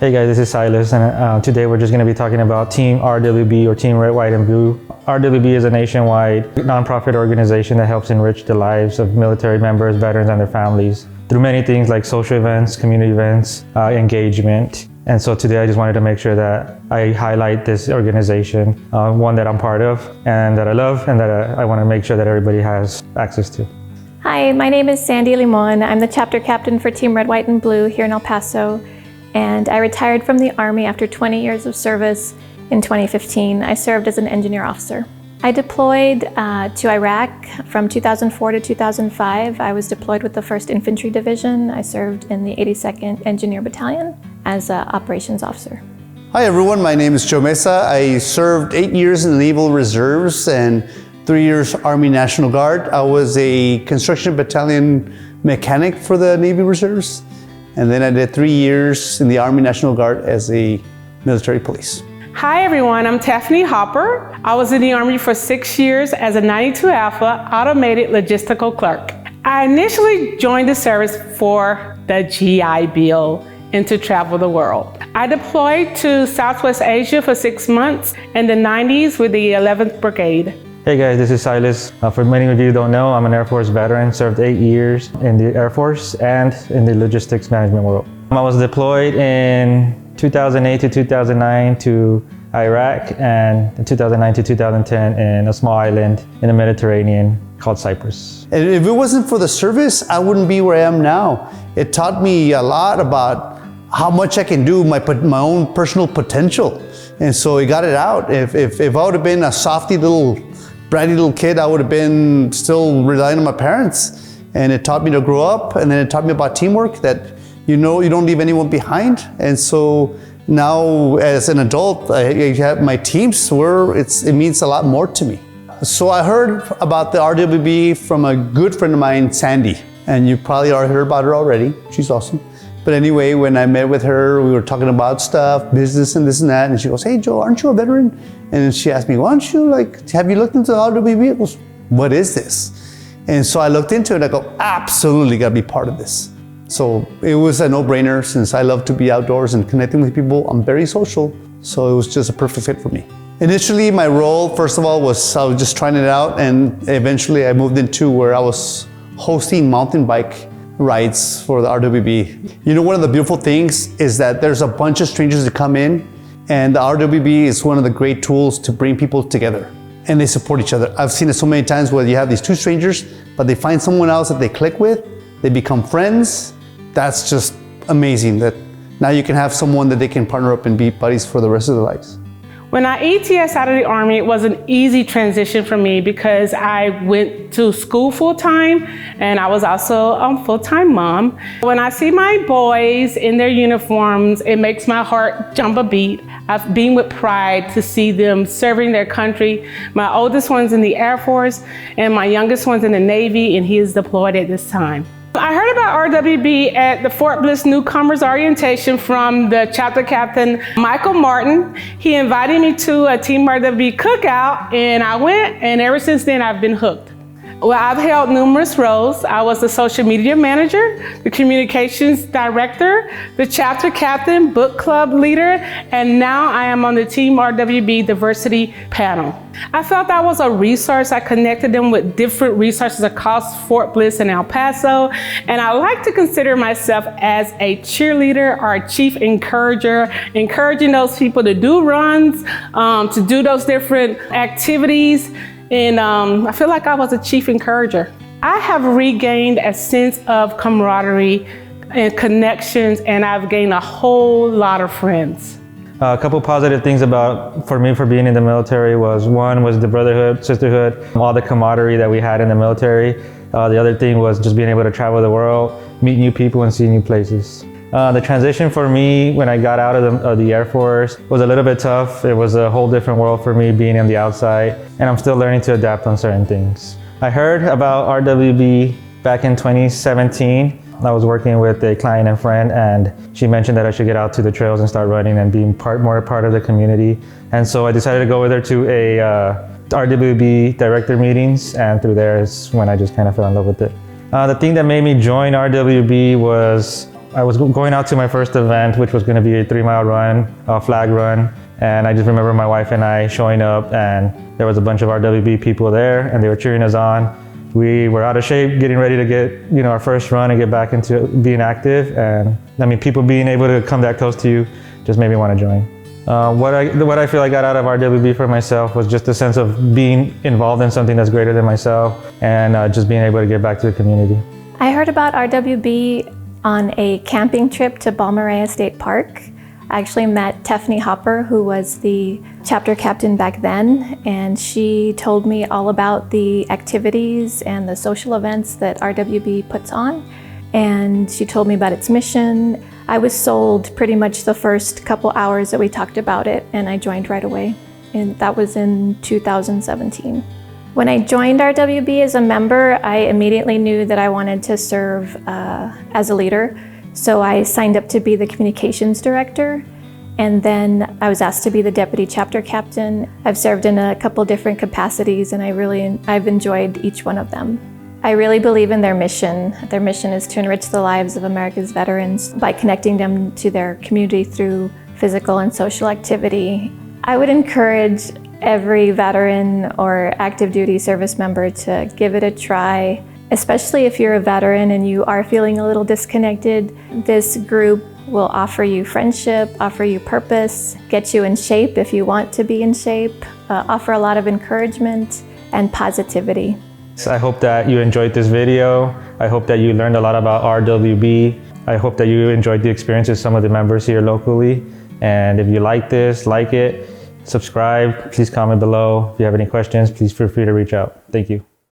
Hey guys, this is Silas, and today we're just going to be talking about Team RWB, or Team Red, White, and Blue. RWB is a nationwide nonprofit organization that helps enrich the lives of military members, veterans, and their families through many things like social events, community events, engagement. And so today I just wanted to make sure that I highlight this organization, one that I'm part of and that I love, and that I want to make sure that everybody has access to. Hi, my name is Sandy Limon. I'm the chapter captain for Team Red, White, and Blue here in El Paso. And I retired from the Army after 20 years of service in 2015. I served as an engineer officer. I deployed to Iraq from 2004 to 2005. I was deployed with the 1st Infantry Division. I served in the 82nd Engineer Battalion as an operations officer. Hi everyone, my name is Joe Mesa. I served 8 years in the Naval Reserves and 3 years Army National Guard. I was a construction battalion mechanic for the Navy Reserves. And then I did 3 years in the Army National Guard as a military police. Hi everyone, I'm Tiffany Hopper. I was in the Army for 6 years as a 92 Alpha automated logistical clerk. I initially joined the service for the GI Bill and to travel the world. I deployed to Southwest Asia for 6 months in the 90s with the 11th Brigade. Hey guys, this is Silas. For many of you who don't know, I'm an Air Force veteran, served 8 years in the Air Force and in the logistics management world. I was deployed in 2008 to 2009 to Iraq, and in 2009 to 2010 in a small island in the Mediterranean called Cyprus. And if it wasn't for the service, I wouldn't be where I am now. It taught me a lot about how much I can do, my own personal potential. And so it got it out. If I would have been a softy bratty little kid, I would have been still relying on my parents. And it taught me to grow up, and then it taught me about teamwork, that you don't leave anyone behind. And so now as an adult, I have my teams where it means a lot more to me. So I heard about the RWB from a good friend of mine, Sandy. And you probably already heard about her already. She's awesome. But anyway, when I met with her, we were talking about stuff, business and this and that. And she goes, "Hey Joe, aren't you a veteran?" And then she asked me, "Why don't you have you looked into the RWB?" I goes, "What is this?" And so I looked into it. I go, absolutely gotta be part of this. So it was a no-brainer, since I love to be outdoors and connecting with people. I'm very social. So it was just a perfect fit for me. Initially, my role, first of all, was I was just trying it out. And eventually I moved into where I was hosting mountain bike rides for the RWB. You know, one of the beautiful things is that there's a bunch of strangers that come in, and the RWB is one of the great tools to bring people together, and they support each other. I've seen it so many times where you have these two strangers, but they find someone else that they click with, they become friends. That's just amazing that now you can have someone that they can partner up and be buddies for the rest of their lives. When I ETS out of the Army, it was an easy transition for me because I went to school full-time, and I was also a full-time mom. When I see my boys in their uniforms, it makes my heart jump a beat. I've been with pride to see them serving their country. My oldest one's in the Air Force, and my youngest one's in the Navy, and he is deployed at this time. I heard about RWB at the Fort Bliss Newcomers Orientation from the chapter captain, Michael Martin. He invited me to a Team RWB cookout, and I went, and ever since then I've been hooked. Well, I've held numerous roles. I was the social media manager, the communications director, the chapter captain, book club leader, and now I am on the Team RWB diversity panel. I felt that was a resource. I connected them with different resources across Fort Bliss and El Paso, and I like to consider myself as a cheerleader or a chief encourager, encouraging those people to do runs, to do those different activities. And I feel like I was a chief encourager. I have regained a sense of camaraderie and connections, and I've gained a whole lot of friends. A couple positive things for me for being in the military was, one was the brotherhood, sisterhood, all the camaraderie that we had in the military. The other thing was just being able to travel the world, meet new people, and see new places. The transition for me when I got out of the Air Force was a little bit tough. It was a whole different world for me being on the outside, and I'm still learning to adapt on certain things. I heard about RWB back in 2017. I was working with a client and friend, and she mentioned that I should get out to the trails and start running and being more a part of the community. And so I decided to go with her to a RWB director meetings, and through there is when I just kind of fell in love with it. The thing that made me join RWB was I was going out to my first event, which was going to be a 3-mile run, a flag run. And I just remember my wife and I showing up, and there was a bunch of RWB people there, and they were cheering us on. We were out of shape, getting ready to get, our first run and get back into being active. And I mean, people being able to come that close to you just made me want to join. What I feel I got out of RWB for myself was just a sense of being involved in something that's greater than myself, and just being able to give back to the community. I heard about RWB on a camping trip to Balmorhea State Park. I actually met Tiffany Hopper, who was the chapter captain back then, and she told me all about the activities and the social events that RWB puts on, and she told me about its mission. I was sold pretty much the first couple hours that we talked about it, and I joined right away, and that was in 2017. When I joined RWB as a member, I immediately knew that I wanted to serve as a leader. So I signed up to be the communications director, and then I was asked to be the deputy chapter captain. I've served in a couple different capacities, and I've enjoyed each one of them. I really believe in their mission. Their mission is to enrich the lives of America's veterans by connecting them to their community through physical and social activity. I would encourage every veteran or active duty service member to give it a try. Especially if you're a veteran and you are feeling a little disconnected, this group will offer you friendship, offer you purpose, get you in shape if you want to be in shape, offer a lot of encouragement and positivity. I hope that you enjoyed this video. I hope that you learned a lot about RWB. I hope that you enjoyed the experience with some of the members here locally. And if you like this, like it, subscribe, please comment below. If you have any questions, please feel free to reach out. Thank you.